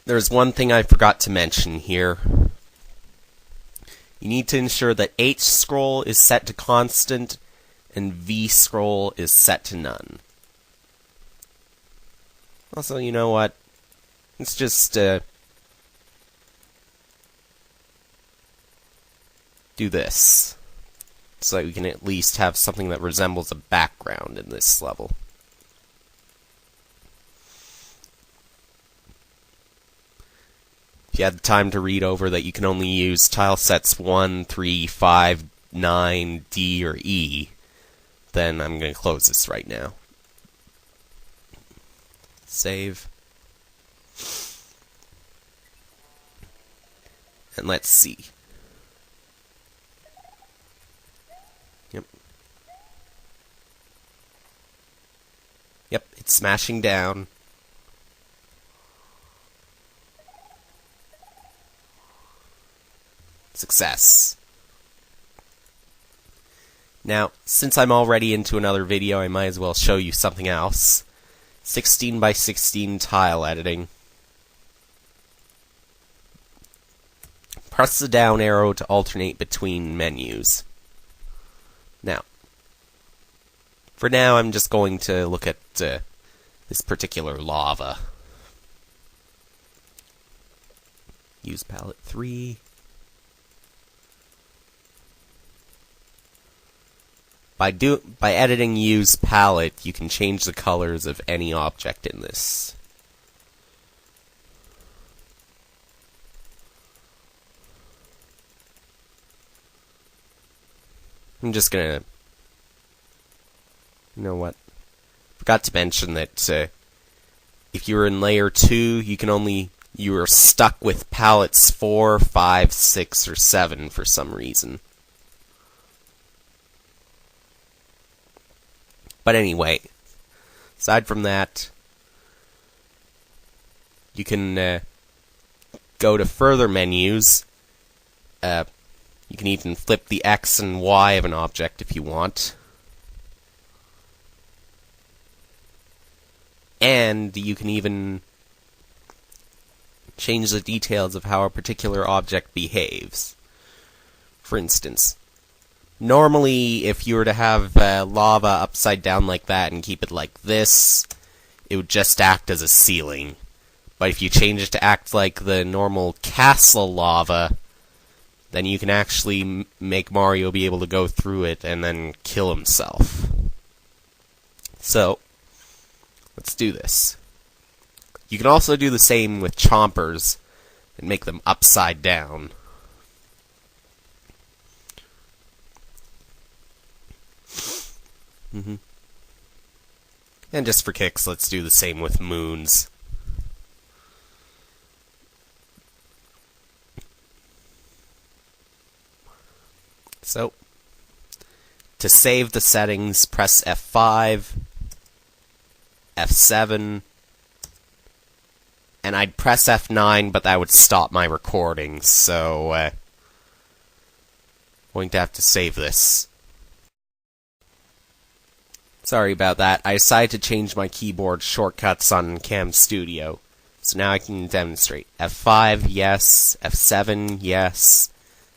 there's one thing I forgot to mention here. You need to ensure that H scroll is set to constant and V scroll is set to none. Also, you know what? Let's just do this, so that we can at least have something that resembles a background in this level. If you had the time to read over that you can only use tile sets 1, 3, 5, 9, D, or E, then I'm going to close this right now. Save. And let's see. Yep. Yep, it's smashing down. Success. Now, since I'm already into another video, I might as well show you something else. 16 by 16 tile editing. Press the down arrow to alternate between menus. Now, for now, I'm just going to look at this particular lava. Use palette 3. By editing use palette, you can change the colors of any object in this. I'm just gonna... You know what? Forgot to mention that if you were in layer 2, you are stuck with palettes 4, 5, 6, or 7 for some reason. But anyway, aside from that, you can go to further menus. You can even flip the X and Y of an object if you want. And you can even change the details of how a particular object behaves. For instance, normally, if you were to have lava upside down like that and keep it like this, it would just act as a ceiling. But if you change it to act like the normal castle lava, then you can actually make Mario be able to go through it and then kill himself. So, let's do this. You can also do the same with chompers and make them upside down. And just for kicks, let's do the same with moons. So, to save the settings, press F5, F7, and I'd press F9, but that would stop my recording, so going to have to save this. Sorry about that. I decided to change my keyboard shortcuts on Cam Studio, so now I can demonstrate. F5, yes. F7, yes.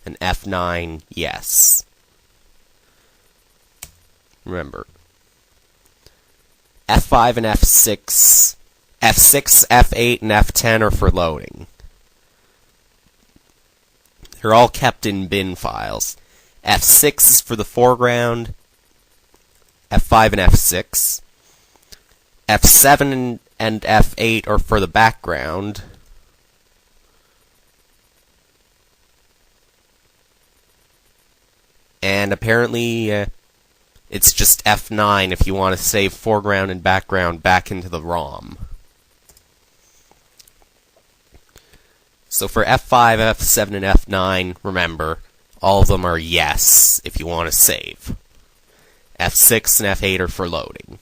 And F9, yes. Remember, F5 and F6, F6, F8, and F10 are for loading. They're all kept in bin files. F6 is for the foreground, F5 and F6. F7 and F8 are for the background. And apparently, it's just F9 if you want to save foreground and background back into the ROM. So for F5, F7, and F9, remember, all of them are yes if you want to save. F6 and F8 are for loading.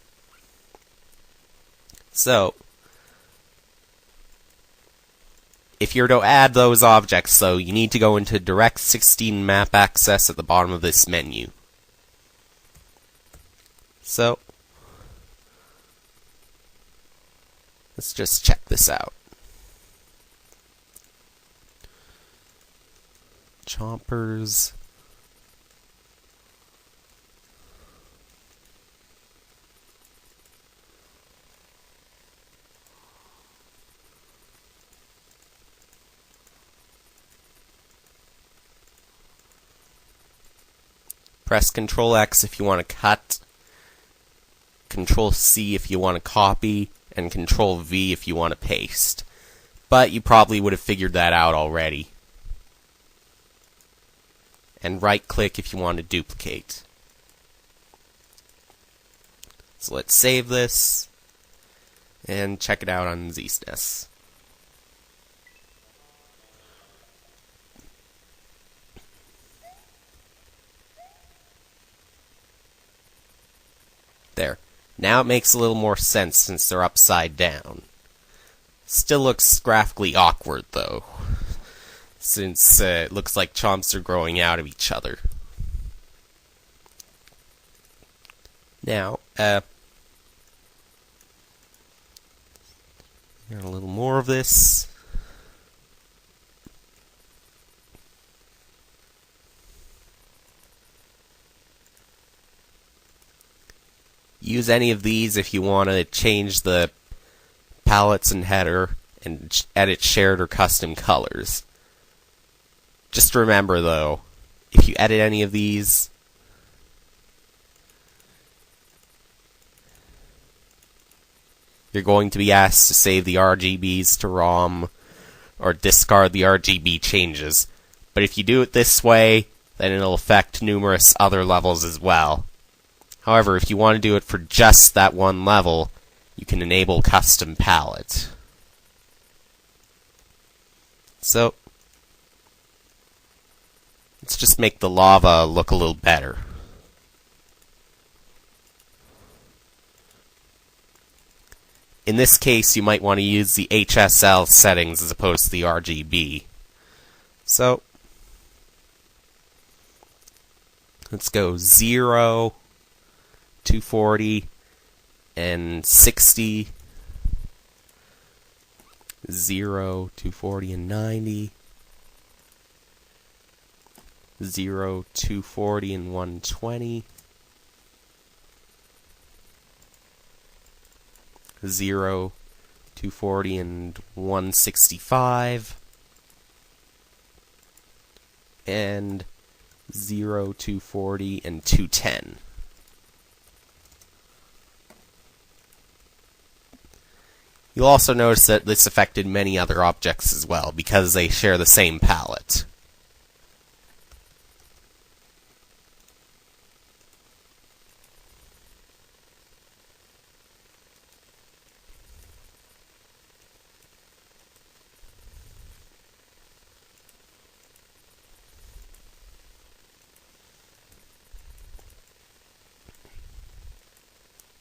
So, if you're to add those objects, though, you need to go into Direct 16 Map Access at the bottom of this menu. So, let's just check this out. chompers. Press Control X if you want to cut, Control C if you want to copy, and Control V if you want to paste. But you probably would have figured that out already. And right-click if you want to duplicate. So let's save this, and check it out on ZSNES. There. Now it makes a little more sense since they're upside down. Still looks graphically awkward, though, since it looks like chomps are growing out of each other. Now, got a little more of this. Use any of these if you want to change the palettes and header and edit shared or custom colors. Just remember, though, if you edit any of these, you're going to be asked to save the RGBs to ROM or discard the RGB changes. But if you do it this way, then it'll affect numerous other levels as well. However, if you want to do it for just that one level, you can enable custom palette. So, let's just make the lava look a little better. In this case, you might want to use the HSL settings as opposed to the RGB. So, let's go 0, 240, and 60, 0, 240, and 90, 0, 240, and 120, 0, 240, and 165, and 0, 240, and 210. You'll also notice that this affected many other objects as well, because they share the same palette.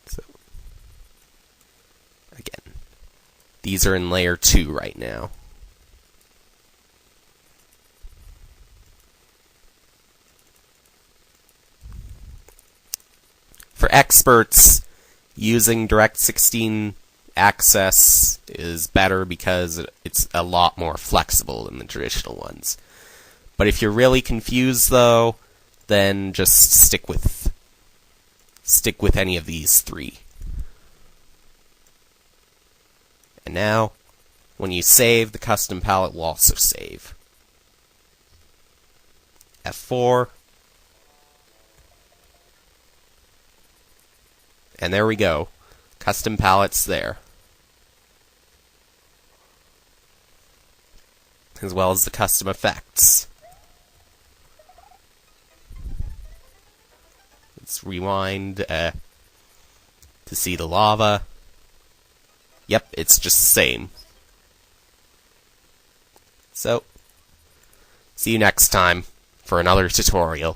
So, again, these are in layer 2 right now. For experts, using Direct 16 access is better because it's a lot more flexible than the traditional ones. But if you're really confused, though, then just stick with any of these 3. And now, when you save, the custom palette will also save. F4. And there we go. Custom palette's there. As well as the custom effects. Let's rewind to see the lava. Yep, it's just the same. So, see you next time for another tutorial.